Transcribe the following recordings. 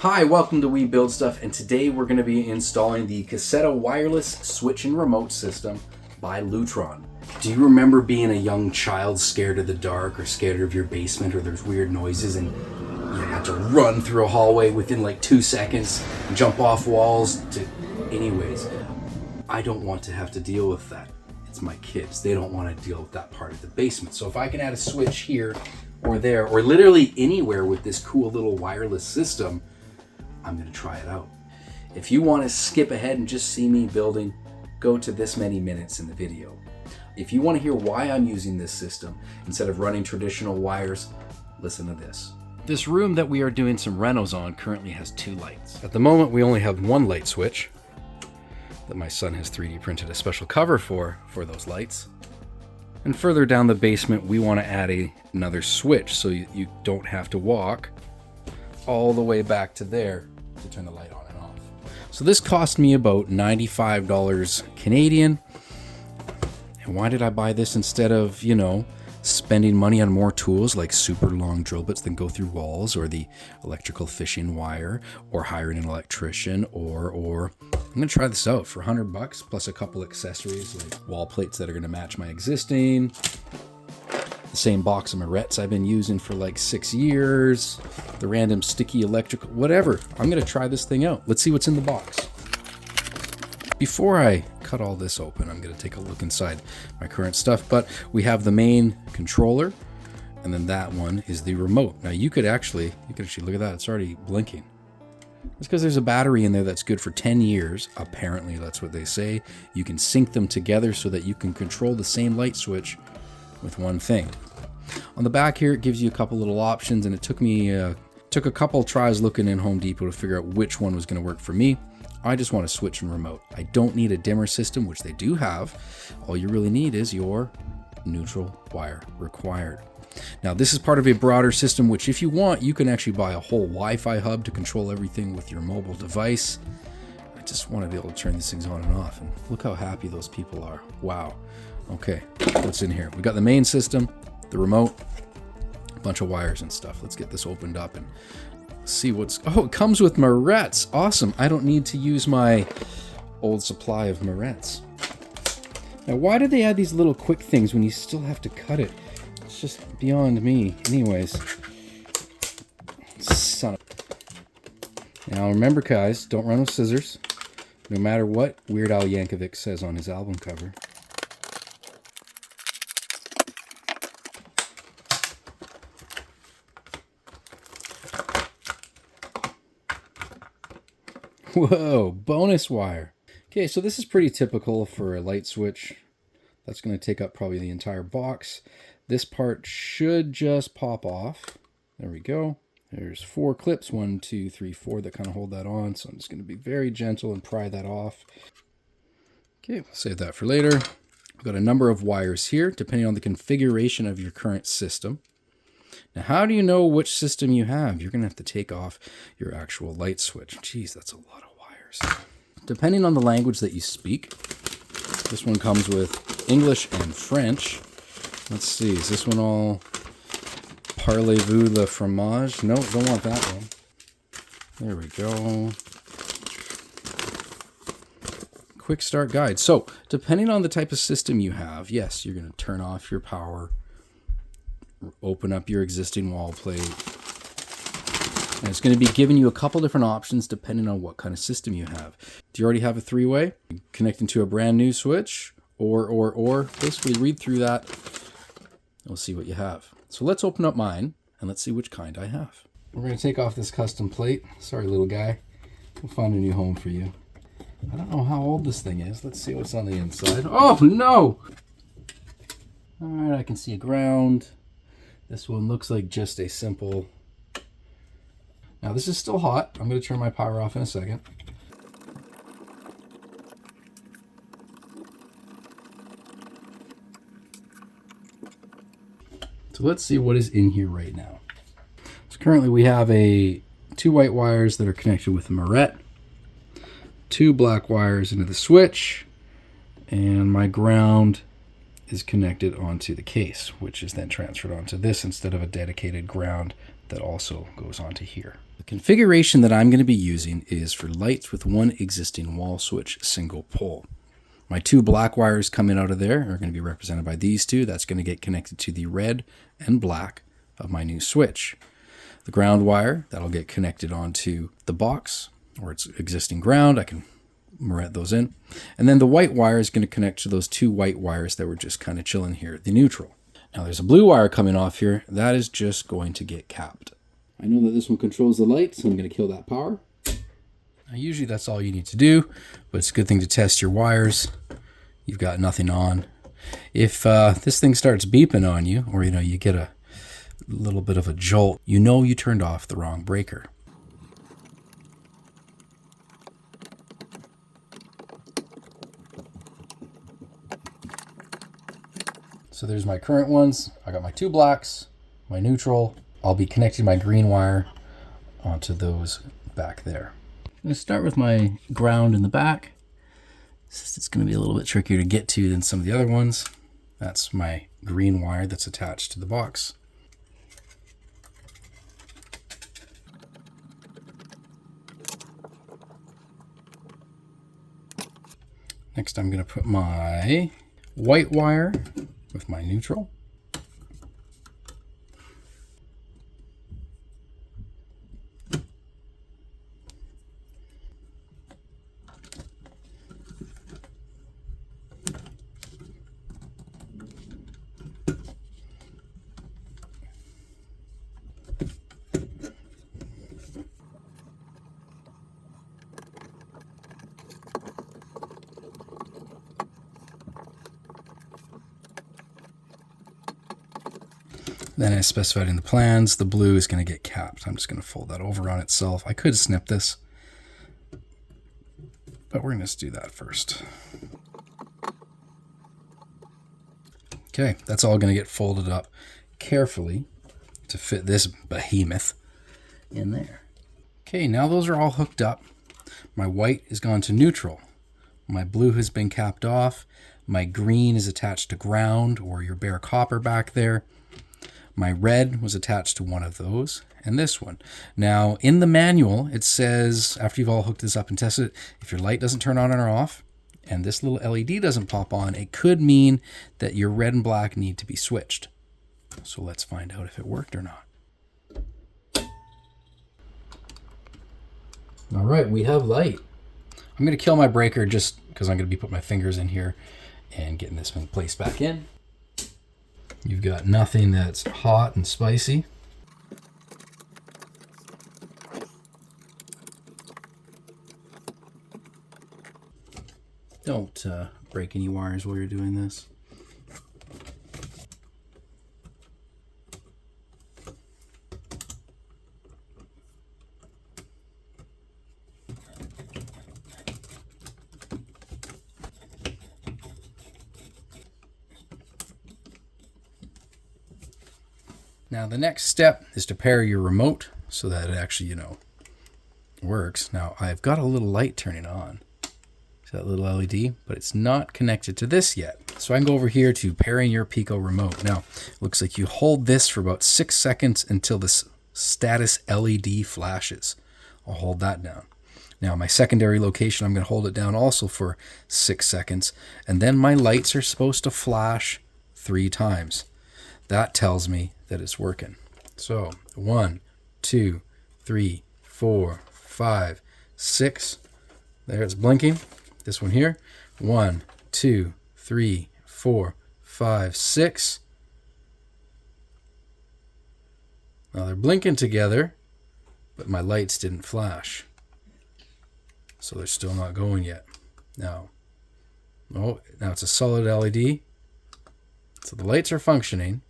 Hi, welcome to We Build Stuff, and today we're going to be installing the Caseta wireless switch and remote system by Lutron. Do you remember being a young child scared of the dark or scared of your basement or there's weird noises and you had to run through a hallway within like 2 seconds, jump off walls to... Anyways, I don't want to have to deal with that. It's my kids. They don't want to deal with that part of the basement. So if I can add a switch here or there or literally anywhere with this cool little wireless system, I'm going to try it out. If you want to skip ahead and just see me building, go to this many minutes in the video. If you want to hear why I'm using this system instead of running traditional wires, listen to this. This room that we are doing some renos on currently has 2 lights. At the moment, we only have 1 light switch that my son has 3D printed a special cover for those lights. And further down the basement, we want to add another switch so you don't have to walk all the way back to there to turn the light on and off. So this cost me about $95 Canadian. And why did I buy this instead of, spending money on more tools like super long drill bits that go through walls, or the electrical fishing wire, or hiring an electrician, or I'm gonna try this out for $100 plus a couple accessories like wall plates that are gonna match my existing, the same box of Morettes I've been using for like 6 years, the random sticky electrical, whatever. I'm gonna try this thing out. Let's see what's in the box. Before I cut all this open, I'm gonna take a look inside my current stuff, but we have the main controller, and then that one is the remote. Now you could actually look at that, it's already blinking. It's because there's a battery in there that's good for 10 years. Apparently that's what they say. You can sync them together so that you can control the same light switch with one thing. On the back here, it gives you a couple little options, and it took a couple tries looking in Home Depot to figure out which one was going to work for me. I just want a switch and remote. I don't need a dimmer system, which they do have. All you really need is your neutral wire required. Now, this is part of a broader system, which if you want, you can actually buy a whole Wi-Fi hub to control everything with your mobile device. I just want to be able to turn these things on and off, and look how happy those people are. Wow. Okay, what's in here? We got the main system, the remote, a bunch of wires and stuff. Let's get this opened up and see what's... Oh, it comes with Morettes. Awesome. I don't need to use my old supply of Morettes. Now, why did they add these little quick things when you still have to cut it? It's just beyond me. Anyways. Son of... Now, remember, guys, don't run with scissors. No matter what Weird Al Yankovic says on his album cover. Whoa, bonus wire. Okay, so this is pretty typical for a light switch. That's going to take up probably the entire box. This part should just pop off. There we go. There's 4 clips, 1, 2, 3, 4 that kind of hold that on. So I'm just going to be very gentle and pry that off. Okay, we'll save that for later. We've got a number of wires here, depending on the configuration of your current system. Now, how do you know which system you have? You're going to have to take off your actual light switch. Jeez, that's a lot of wires. Depending on the language that you speak, this one comes with English and French. Let's see, is this one all Parlez-vous le fromage? No, don't want that one. There we go. Quick start guide. So, depending on the type of system you have, yes, you're going to turn off your power, open up your existing wall plate, and it's going to be giving you a couple different options depending on what kind of system you have. Do you already have a 3-way? Connecting to a brand new switch, or basically read through that. We'll see what you have. So let's open up mine and let's see which kind I have. We're going to take off this custom plate. Sorry, little guy. We'll find a new home for you. I don't know how old this thing is. Let's see what's on the inside. Oh, no! All right, I can see a ground. This one looks like just a simple... Now, this is still hot. I'm going to turn my power off in a second. So let's see what is in here right now. So currently we have 2 white wires that are connected with a Morette, 2 black wires into the switch, and my ground is connected onto the case, which is then transferred onto this instead of a dedicated ground that also goes onto here. The Configuration that I'm going to be using is for lights with one existing wall switch single pole. My two black wires coming out of there are going to be represented by these two. That's going to get connected to the red and black of my new switch. The ground wire, that'll get connected onto the box or its existing ground. I can moret those in. And then the white wire is going to connect to those two white wires that were just kind of chilling here at the neutral. Now there's a blue wire coming off here. That is just going to get capped. I know that this one controls the light, so I'm going to kill that power. Now, usually that's all you need to do, but it's a good thing to test your wires. You've got nothing on. If this thing starts beeping on you, or you get a little bit of a jolt, you know you turned off the wrong breaker. So there's my current ones. I got my two blacks, my neutral. I'll be connecting my green wire onto those back there. I'm going to start with my ground in the back. It's going to be a little bit trickier to get to than some of the other ones. That's my green wire that's attached to the box. Next, I'm going to put my white wire with my neutral. Then as specified in the plans, the blue is going to get capped. I'm just going to fold that over on itself. I could snip this, but we're going to just do that first. Okay, that's all going to get folded up carefully to fit this behemoth in there. Okay, now those are all hooked up. My white is gone to neutral. My blue has been capped off. My green is attached to ground or your bare copper back there. My red was attached to one of those, and this one. Now, in the manual, it says, after you've all hooked this up and tested it, if your light doesn't turn on or off, and this little LED doesn't pop on, it could mean that your red and black need to be switched. So let's find out if it worked or not. All right, we have light. I'm going to kill my breaker just because I'm going to be putting my fingers in here and getting this one placed back in. You've got nothing that's hot and spicy. Don't break any wires while you're doing this. Now the next step is to pair your remote so that it actually, works. Now I've got a little light turning on. See that little LED? But it's not connected to this yet. So I can go over here to pairing your Pico remote. Now, it looks like you hold this for about 6 seconds until this status LED flashes. I'll hold that down. Now my secondary location, I'm going to hold it down also for 6 seconds. And then my lights are supposed to flash 3 times. That tells me that it's working. So 1, 2, 3, 4, 5, 6. There it's blinking. This one here. 1, 2, 3, 4, 5, 6. Now they're blinking together, but my lights didn't flash. So they're still not going yet. Now it's a solid LED. So the lights are functioning,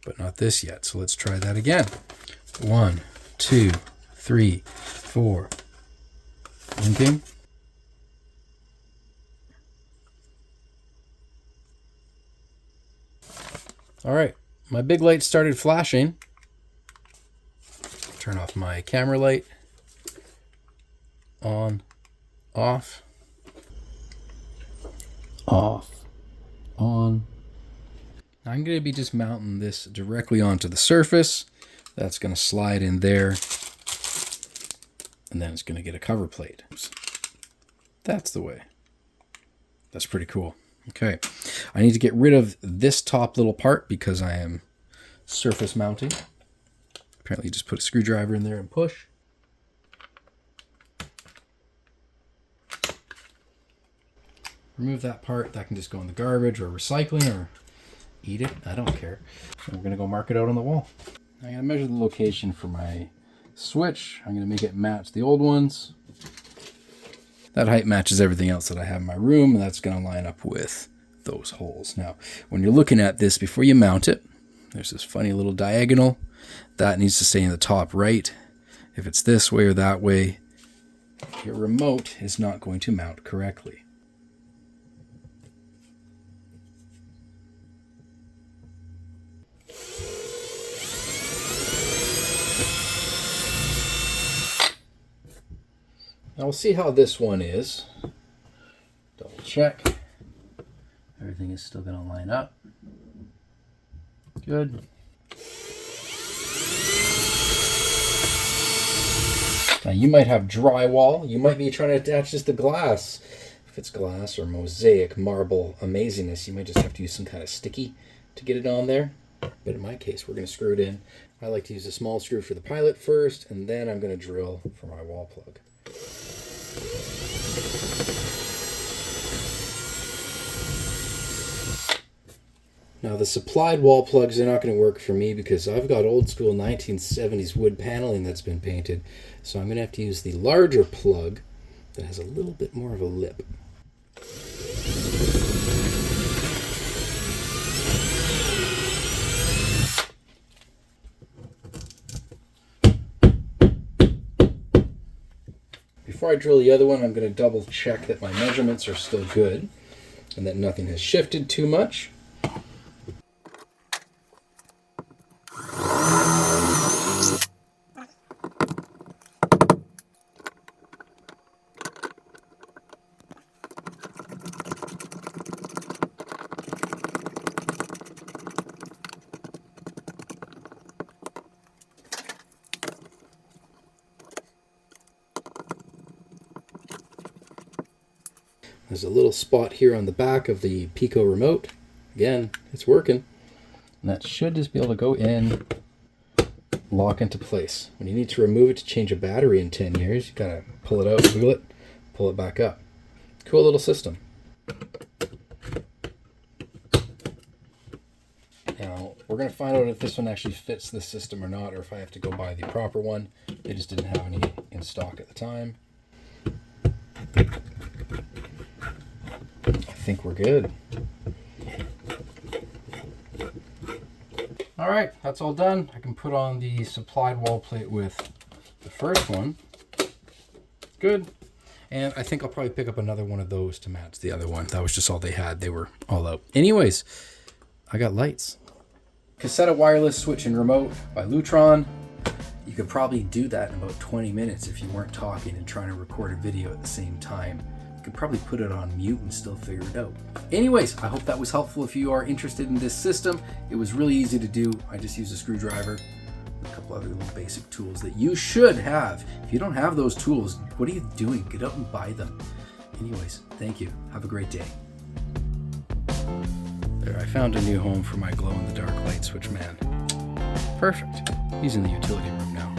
but not this yet. So let's try that again. 1, 2, 3, 4. Blinking. All right, my big light started flashing. Turn off my camera light. On, off, off, on. Now I'm going to be just mounting this directly onto the surface That's going to slide in there. And then it's going to get a cover plate. That's the way. That's pretty cool. Okay. I need to get rid of this top little part because I am surface mounting. Apparently you just put a screwdriver in there and push. Remove that part. That can just go in the garbage or recycling or eat it. I don't care. And we're going to go mark it out on the wall. I'm going to measure the location for my switch. I'm going to make it match the old ones. That height matches everything else that I have in my room, and that's going to line up with those holes. Now, when you're looking at this, before you mount it, there's this funny little diagonal. That needs to stay in the top right. If it's this way or that way, your remote is not going to mount correctly. Now we'll see how this one is. Double check. Everything is still going to line up. Good. Now you might have drywall. You might be trying to attach just the glass. If it's glass or mosaic, marble, amazingness, you might just have to use some kind of sticky to get it on there. But in my case, we're going to screw it in. I like to use a small screw for the pilot first, and then I'm going to drill for my wall plug. Now the supplied wall plugs are not going to work for me because I've got old school 1970s wood paneling that's been painted. So I'm going to have to use the larger plug that has a little bit more of a lip. Before I drill the other one, I'm going to double check that my measurements are still good and that nothing has shifted too much. There's a little spot here on the back of the Pico remote. Again, it's working. And that should just be able to go in, lock into place. When you need to remove it to change a battery in 10 years, you gotta pull it out, wiggle it, pull it back up. Cool little system. Now, we're gonna find out if this one actually fits this system or not, or if I have to go buy the proper one. They just didn't have any in stock at the time. I think we're good. All right, that's all done. I can put on the supplied wall plate with the first one. Good. And I think I'll probably pick up another one of those to match the other one. That was just all they had. They were all out. Anyways, I got lights. Caseta wireless switch and remote by Lutron. You could probably do that in about 20 minutes if you weren't talking and trying to record a video at the same time. You could probably put it on mute and still figure it out. Anyways, I hope that was helpful if you are interested in this system. It was really easy to do. I just used a screwdriver, a couple other little basic tools that you should have. If you don't have those tools, what are you doing? Get out and buy them. Anyways, thank you. Have a great day. There, I found a new home for my glow-in-the-dark light switch man. Perfect. He's in the utility room now.